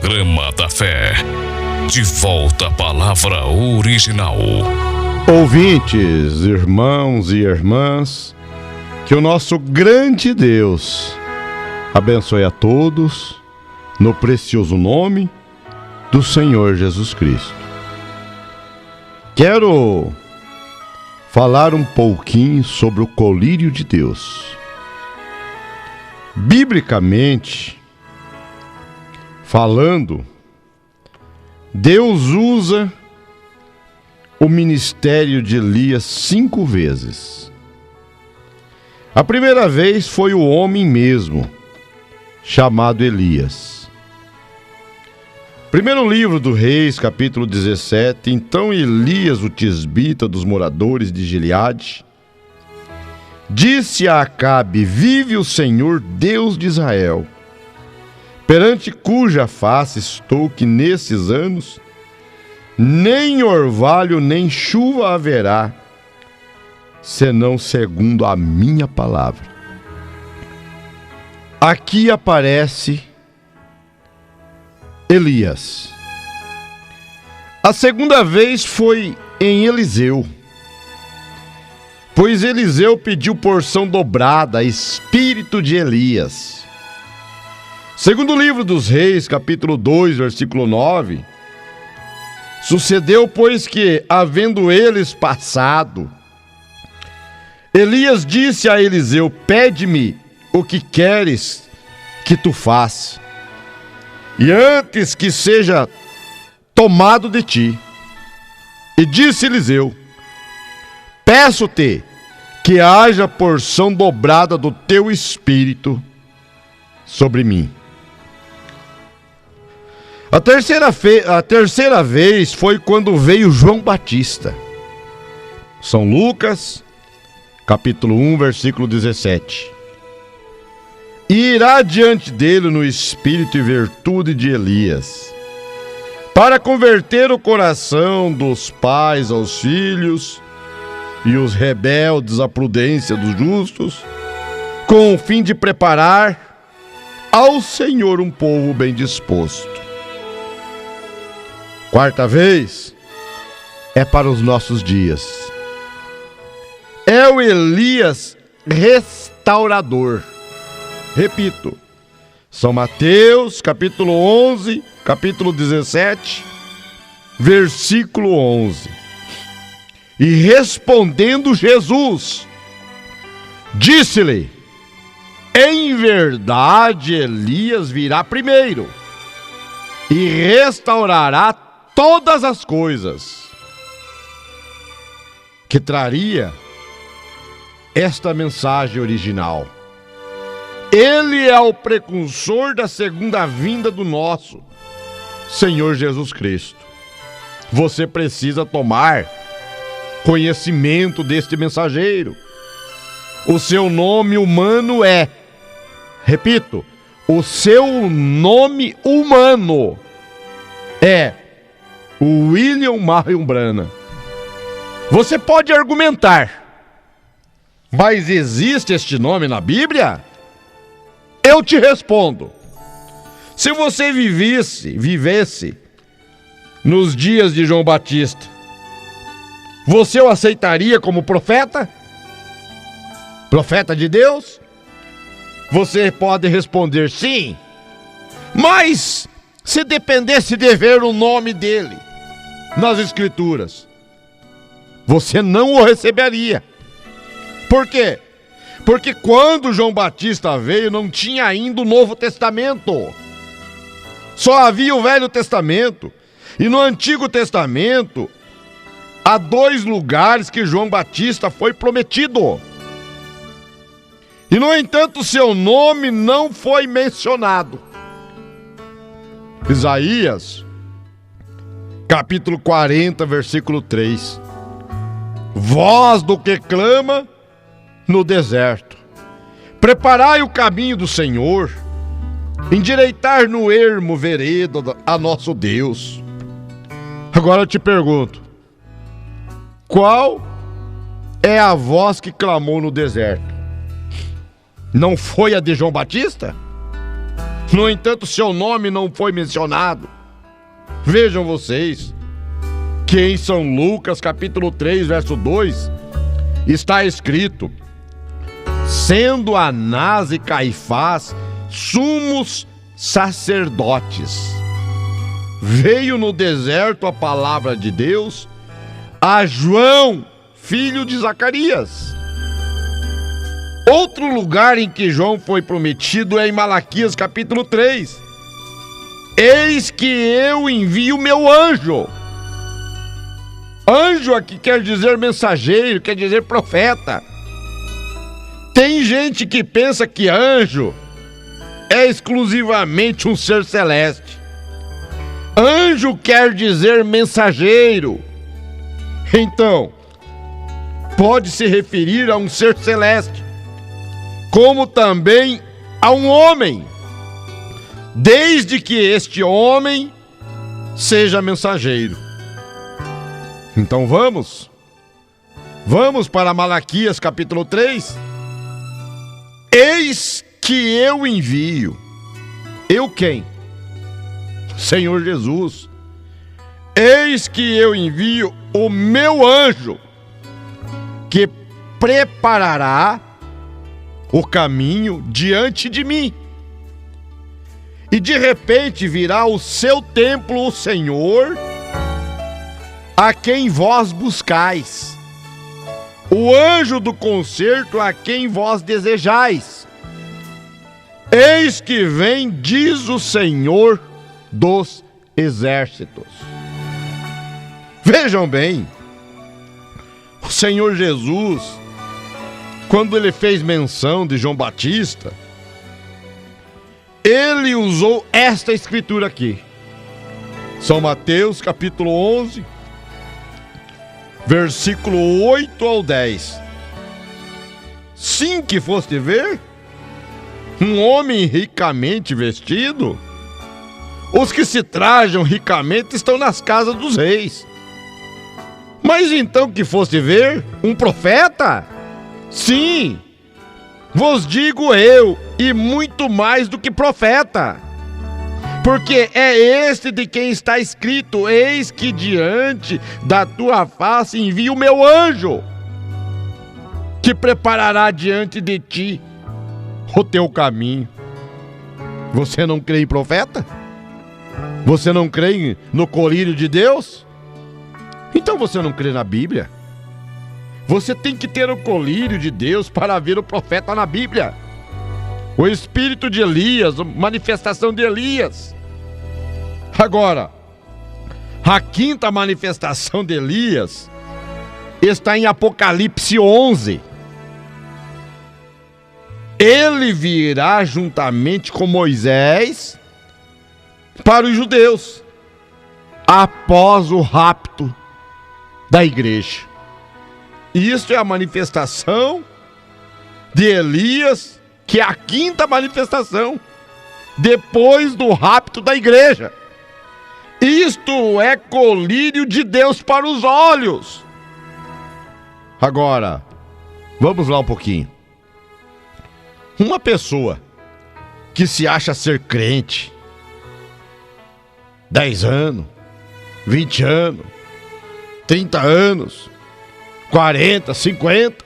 Programa da Fé. De volta à palavra original. Ouvintes, irmãos e irmãs, que o nosso grande Deus abençoe a todos no precioso nome do Senhor Jesus Cristo. Quero falar um pouquinho sobre o colírio de Deus. Biblicamente falando, Deus usa o ministério de Elias 5 vezes. A primeira vez foi o homem mesmo, chamado Elias. Primeiro livro do Reis, capítulo 17. Então Elias, o tisbita dos moradores de Gileade, disse a Acabe: vive o Senhor Deus de Israel, perante cuja face estou, que nesses anos nem orvalho nem chuva haverá, senão segundo a minha palavra. Aqui aparece Elias. A segunda vez foi em Eliseu, pois Eliseu pediu porção dobrada, espírito de Elias. Segundo livro dos Reis, capítulo 2, versículo 9, sucedeu, pois, que, havendo eles passado, Elias disse a Eliseu: pede-me o que queres que tu faça, e antes que seja tomado de ti. E disse Eliseu: peço-te que haja porção dobrada do teu espírito sobre mim. A terceira vez foi quando veio João Batista. São Lucas, capítulo 1, versículo 17. E irá diante dele no espírito e virtude de Elias, para converter o coração dos pais aos filhos e os rebeldes à prudência dos justos, com o fim de preparar ao Senhor um povo bem disposto. Quarta vez é para os nossos dias. É o Elias restaurador. Repito, São Mateus, capítulo 11, capítulo 17, versículo 11. E respondendo Jesus, disse-lhe: em verdade Elias virá primeiro e restaurará todas as coisas. Que traria esta mensagem original. Ele é o precursor da segunda vinda do nosso Senhor Jesus Cristo. Você precisa tomar conhecimento deste mensageiro. O seu nome humano é, repito, o seu nome humano é William Marion Branham. Você pode argumentar, mas existe este nome na Bíblia? Eu te respondo: se você vivesse nos dias de João Batista, você o aceitaria como profeta? Profeta de Deus? Você pode responder sim, mas se dependesse de ver o nome dele nas Escrituras, você não o receberia. Por quê? Porque quando João Batista veio, não tinha ainda o Novo Testamento. Só havia o Velho Testamento. E no Antigo Testamento, há 2 lugares que João Batista foi prometido. E, no entanto, seu nome não foi mencionado. Isaías, capítulo 40, versículo 3. Voz do que clama no deserto: preparai o caminho do Senhor, endireitar no ermo vereda a nosso Deus. Agora eu te pergunto, qual é a voz que clamou no deserto? Não foi a de João Batista? No entanto, seu nome não foi mencionado. Vejam vocês que em São Lucas, capítulo 3, verso 2, está escrito: sendo Anás e Caifás sumos sacerdotes, veio no deserto a palavra de Deus a João, filho de Zacarias. Outro lugar em que João foi prometido é em Malaquias capítulo 3. Eis que eu envio meu anjo. Anjo aqui quer dizer mensageiro, quer dizer profeta. Tem gente que pensa que anjo é exclusivamente um ser celeste. Anjo quer dizer mensageiro. Então, pode se referir a um ser celeste, como também a um homem, desde que este homem seja mensageiro. Então vamos para Malaquias capítulo 3. Eis que eu envio. Eu quem? Senhor Jesus. Eis que eu envio o meu anjo, que preparará o caminho diante de mim. E de repente virá o seu templo, o Senhor, a quem vós buscais, o anjo do concerto a quem vós desejais. Eis que vem, diz o Senhor dos exércitos. Vejam bem, o Senhor Jesus, quando ele fez menção de João Batista, ele usou esta escritura aqui. São Mateus capítulo 11, versículo 8 ao 10. Sim, que foste ver um homem ricamente vestido? Os que se trajam ricamente estão nas casas dos reis. Mas então que foste ver um profeta? Sim, vos digo eu, e muito mais do que profeta. Porque é este de quem está escrito: eis que diante da tua face envio o meu anjo, que preparará diante de ti o teu caminho. Você não crê em profeta? Você não crê no colírio de Deus? Então você não crê na Bíblia? Você tem que ter o colírio de Deus para ver o profeta na Bíblia. O espírito de Elias, a manifestação de Elias. Agora, a quinta manifestação de Elias está em Apocalipse 11. Ele virá juntamente com Moisés para os judeus, após o rapto da igreja. Isso é a manifestação de Elias, que é a quinta manifestação, depois do rapto da igreja. Isto é colírio de Deus para os olhos. Agora, vamos lá um pouquinho. Uma pessoa que se acha ser crente, 10 anos, 20 anos, 30 anos, 40, 50,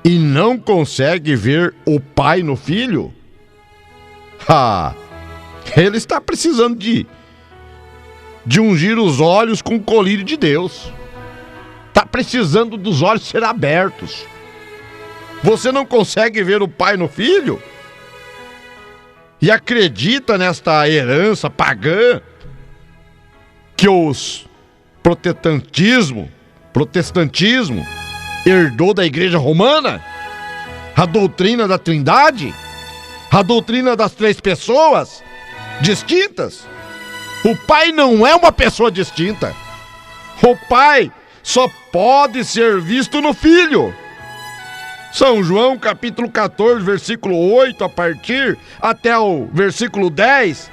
e não consegue ver o pai no filho, ele está precisando de ungir os olhos com o colírio de Deus. Está precisando dos olhos ser abertos. Você não consegue ver o pai no filho? E acredita nesta herança pagã que os protestantismo herdou da igreja romana? A doutrina da Trindade? A doutrina das três pessoas distintas? O Pai não é uma pessoa distinta. O Pai só pode ser visto no Filho. São João capítulo 14, versículo 8 a partir até o versículo 10.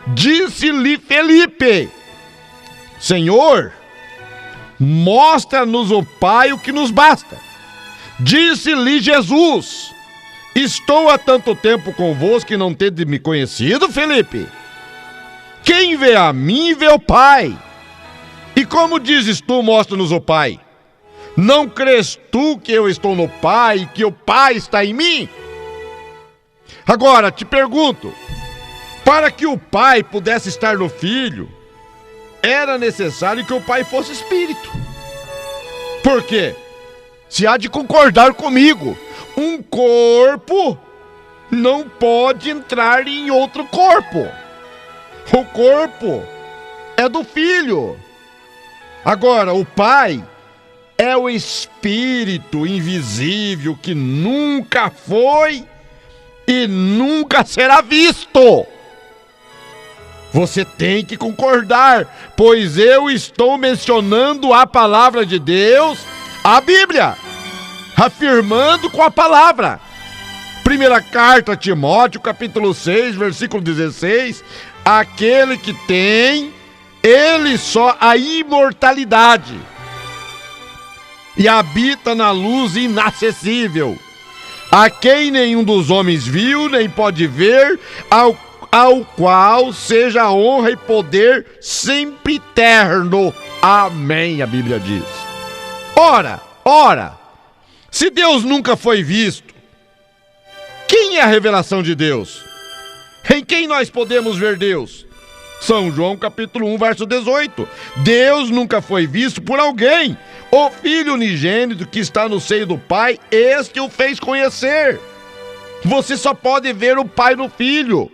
Disse-lhe Felipe: Senhor, mostra-nos o Pai, o que nos basta. Disse-lhe Jesus: Estou há tanto tempo convosco e não tende me conhecido, Felipe? Quem vê a mim, vê o Pai. E como dizes tu, mostra-nos o Pai. Não crês tu que eu estou no Pai e que o Pai está em mim? Agora, te pergunto, para que o Pai pudesse estar no Filho, era necessário que o Pai fosse Espírito. Por quê? Se há de concordar comigo, um corpo não pode entrar em outro corpo. O corpo é do Filho. Agora, o Pai é o Espírito invisível que nunca foi e nunca será visto. Você tem que concordar, pois eu estou mencionando a palavra de Deus, a Bíblia, afirmando com a palavra. Primeira carta a Timóteo, capítulo 6, versículo 16, aquele que tem, ele só a imortalidade, e habita na luz inacessível, a quem nenhum dos homens viu, nem pode ver, ao qual seja a honra e poder sempre eterno. Amém, a Bíblia diz. Ora, se Deus nunca foi visto, quem é a revelação de Deus? Em quem nós podemos ver Deus? São João capítulo 1, verso 18. Deus nunca foi visto por alguém. O Filho unigênito que está no seio do Pai, este o fez conhecer. Você só pode ver o Pai no Filho.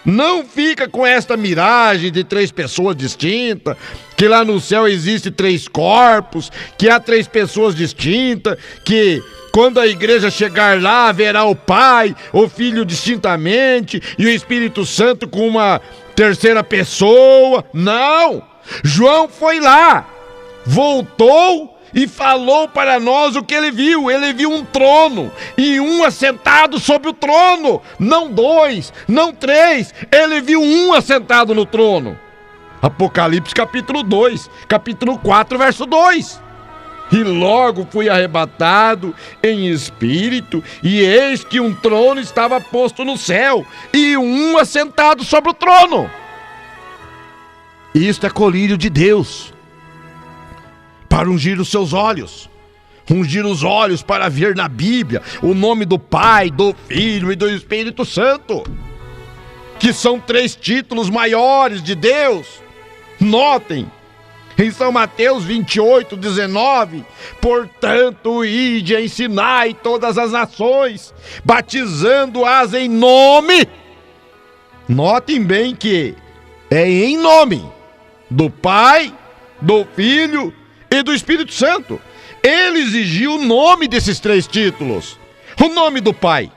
Não fica com esta miragem de 3 pessoas distintas, que lá no céu existe 3 corpos, que há 3 pessoas distintas, que quando a igreja chegar lá, verá o Pai, o Filho distintamente e o Espírito Santo com uma terceira pessoa. Não! João foi lá, voltou e falou para nós o que ele viu. Ele viu um trono e um assentado sobre o trono. Não 2, não 3. Ele viu um assentado no trono. Apocalipse capítulo 2, capítulo 4, verso 2. E logo fui arrebatado em espírito, e eis que um trono estava posto no céu, e um assentado sobre o trono. Isto é colírio de Deus, para ungir os seus olhos, ungir os olhos para ver na Bíblia o nome do Pai, do Filho e do Espírito Santo, que são 3 títulos maiores de Deus. Notem, em São Mateus 28, 19, portanto, ide e ensinai todas as nações, batizando-as em nome. Notem bem que é em nome do Pai, do Filho e do Espírito Santo. Ele exigiu o nome desses 3 títulos. O nome do Pai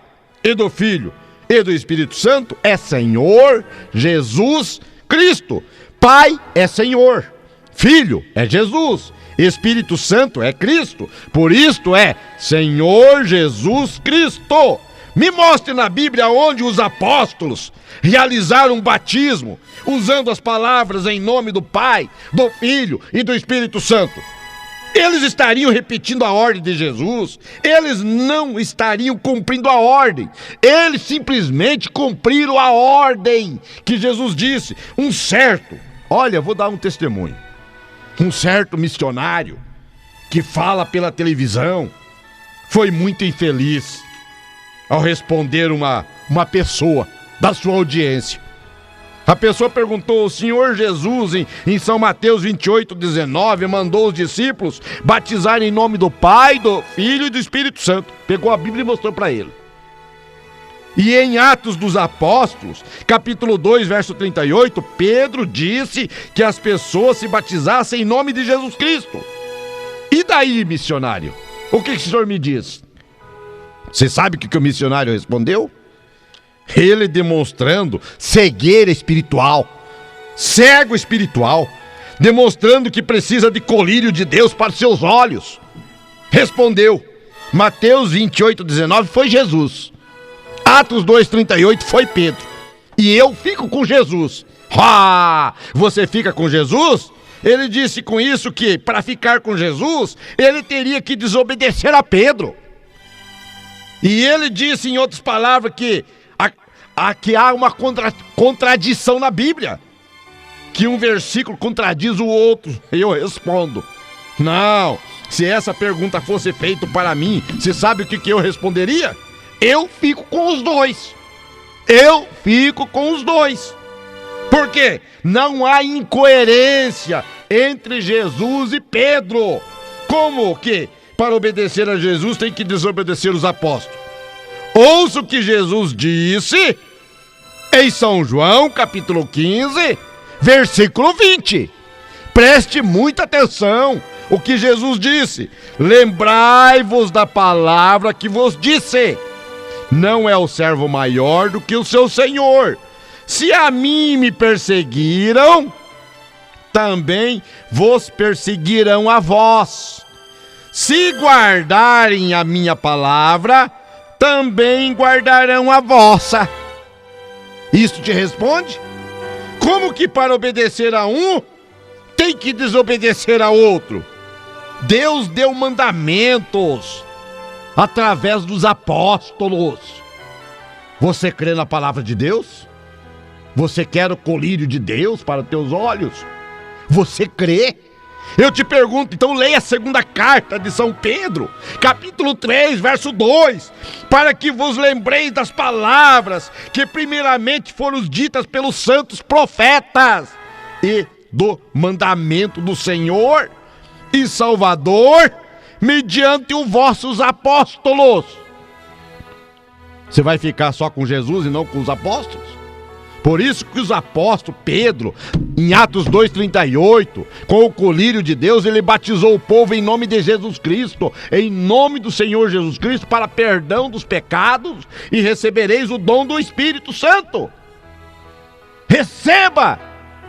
e do Filho e do Espírito Santo é Senhor Jesus Cristo. Pai é Senhor, Filho é Jesus, Espírito Santo é Cristo. Por isto é Senhor Jesus Cristo. Me mostre na Bíblia onde os apóstolos realizaram um batismo usando as palavras em nome do Pai, do Filho e do Espírito Santo. Eles estariam repetindo a ordem de Jesus. Eles não estariam cumprindo a ordem. Eles simplesmente cumpriram a ordem que Jesus disse. Olha, vou dar um testemunho. Um certo missionário que fala pela televisão foi muito infeliz ao responder uma pessoa da sua audiência. A pessoa perguntou: o Senhor Jesus, em São Mateus 28, 19, mandou os discípulos batizar em nome do Pai, do Filho e do Espírito Santo. Pegou a Bíblia e mostrou para ele. E em Atos dos Apóstolos, capítulo 2, verso 38, Pedro disse que as pessoas se batizassem em nome de Jesus Cristo. E daí, missionário? O que o senhor me diz? Você sabe o que o missionário respondeu? Ele demonstrando cegueira espiritual, cego espiritual, demonstrando que precisa de colírio de Deus para seus olhos. Respondeu: Mateus 28, 19 foi Jesus. Atos 2,38 foi Pedro. E eu fico com Jesus. Você fica com Jesus? Ele disse com isso que para ficar com Jesus, ele teria que desobedecer a Pedro. E ele disse, em outras palavras, que há uma contradição na Bíblia. Que um versículo contradiz o outro. E eu respondo: não, se essa pergunta fosse feita para mim, você sabe o que eu responderia? Eu fico com os dois. Eu fico com os dois. Por quê? Não há incoerência entre Jesus e Pedro. Como que para obedecer a Jesus tem que desobedecer os apóstolos? Ouça o que Jesus disse em São João, capítulo 15, versículo 20. Preste muita atenção o que Jesus disse. Lembrai-vos da palavra que vos disse. Não é o servo maior do que o seu senhor. Se a mim me perseguiram, também vos perseguirão a vós. Se guardarem a minha palavra, também guardarão a vossa. Isso te responde? Como que para obedecer a um, tem que desobedecer a outro? Deus deu mandamentos através dos apóstolos. Você crê na palavra de Deus? Você quer o colírio de Deus para teus olhos? Você crê? Eu te pergunto, então leia a segunda carta de São Pedro, capítulo 3, verso 2, para que vos lembreis das palavras que primeiramente foram ditas pelos santos profetas e do mandamento do Senhor e Salvador mediante os vossos apóstolos. Você vai ficar só com Jesus e não com os apóstolos? Por isso que os apóstolos, Pedro, em Atos 2,38, com o colírio de Deus, ele batizou o povo em nome de Jesus Cristo, em nome do Senhor Jesus Cristo, para perdão dos pecados, e recebereis o dom do Espírito Santo. Receba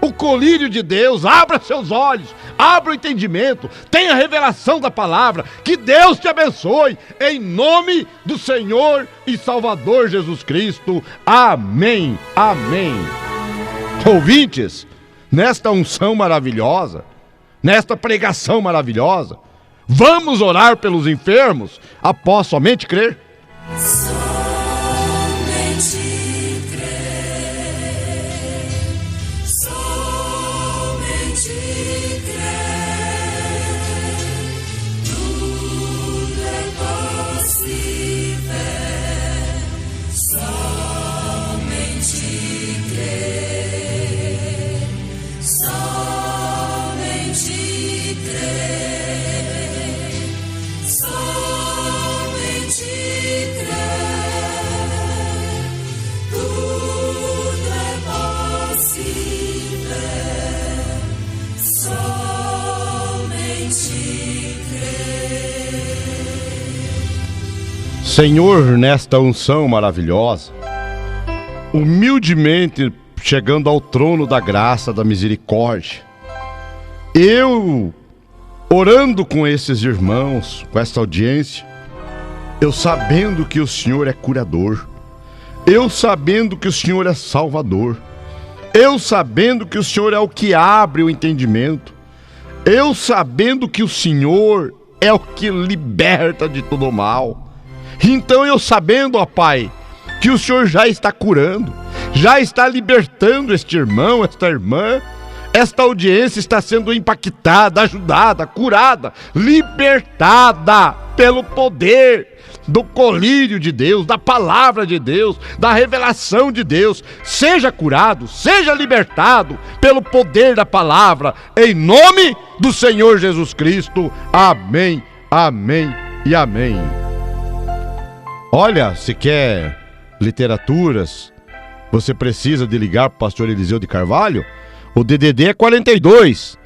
o colírio de Deus, abra seus olhos, abra o entendimento, tenha a revelação da palavra, que Deus te abençoe, em nome do Senhor e Salvador Jesus Cristo. Amém, amém. Ouvintes, nesta unção maravilhosa, nesta pregação maravilhosa, vamos orar pelos enfermos após somente crer? Senhor, nesta unção maravilhosa, humildemente chegando ao trono da graça, da misericórdia, eu orando com esses irmãos, com essa audiência, eu sabendo que o Senhor é curador, eu sabendo que o Senhor é salvador, eu sabendo que o Senhor é o que abre o entendimento, eu sabendo que o Senhor é o que liberta de todo o mal. Então eu sabendo, ó Pai, que o Senhor já está curando, já está libertando este irmão, esta irmã, esta audiência está sendo impactada, ajudada, curada, libertada pelo poder do colírio de Deus, da palavra de Deus, da revelação de Deus. Seja curado, seja libertado pelo poder da palavra, em nome do Senhor Jesus Cristo. Amém, amém e amém. Olha, se quer literaturas, você precisa de ligar para o pastor Eliseu de Carvalho. O DDD é 42.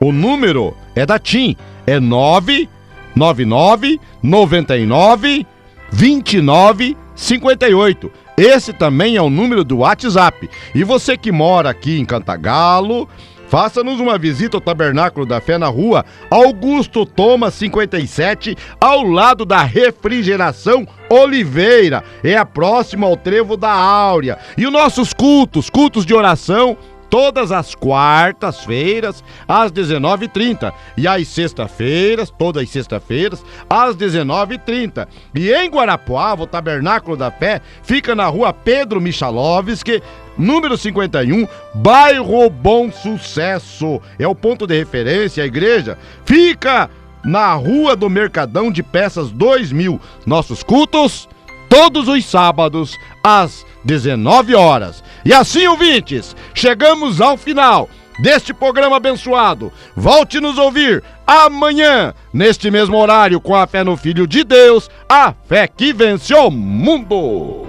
O número é da TIM. É 999 99 29 58. Esse também é o número do WhatsApp. E você que mora aqui em Cantagalo, faça-nos uma visita ao Tabernáculo da Fé na rua Augusto Thomas 57, ao lado da Refrigeração Oliveira. É a próxima ao Trevo da Áurea. E os nossos cultos de oração, todas as quartas-feiras, às 19h30. E às sextas-feiras, todas as sextas-feiras, às 19h30. E em Guarapuava, o Tabernáculo da Fé fica na rua Pedro Michalovski, número 51, bairro Bom Sucesso. É o ponto de referência, a igreja fica na Rua do Mercadão de Peças 2000. Nossos cultos, todos os sábados, às 19 horas. E assim, ouvintes, chegamos ao final deste programa abençoado. Volte nos ouvir amanhã, neste mesmo horário, com a fé no Filho de Deus, a fé que vence o mundo.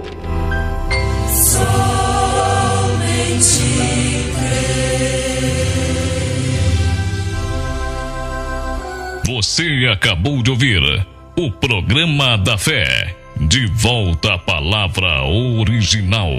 Você acabou de ouvir o Programa da Fé. De volta à palavra original.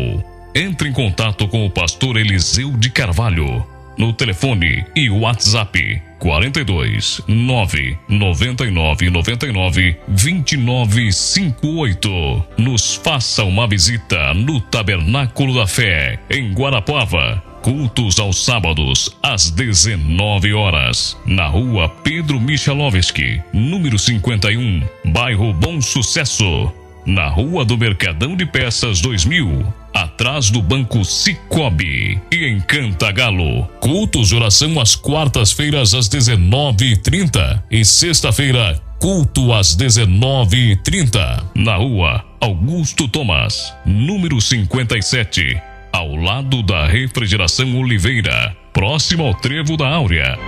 Entre em contato com o pastor Eliseu de Carvalho no telefone e WhatsApp 42 999 99 2958. Nos faça uma visita no Tabernáculo da Fé em Guarapuava. Cultos aos sábados, às 19 horas, na rua Pedro Michalovski, número 51, bairro Bom Sucesso, na rua do Mercadão de Peças 2000, atrás do Banco Cicobi. E em Cantagalo, cultos de oração às quartas-feiras, às 19h30 e sexta-feira, culto às 19h30, na rua Augusto Thomas, número 57, ao lado da Refrigeração Oliveira, próximo ao Trevo da Áurea.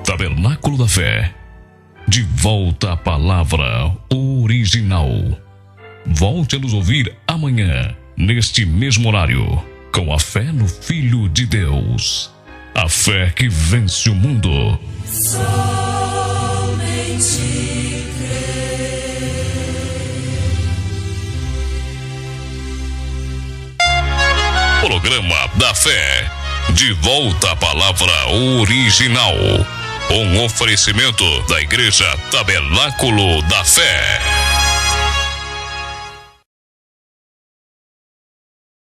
Tabernáculo da Fé. De volta à palavra original. Volte a nos ouvir amanhã, neste mesmo horário, com a fé no Filho de Deus. A fé que vence o mundo. Somente Programa da Fé. De volta à palavra original. Um oferecimento da Igreja Tabernáculo da Fé.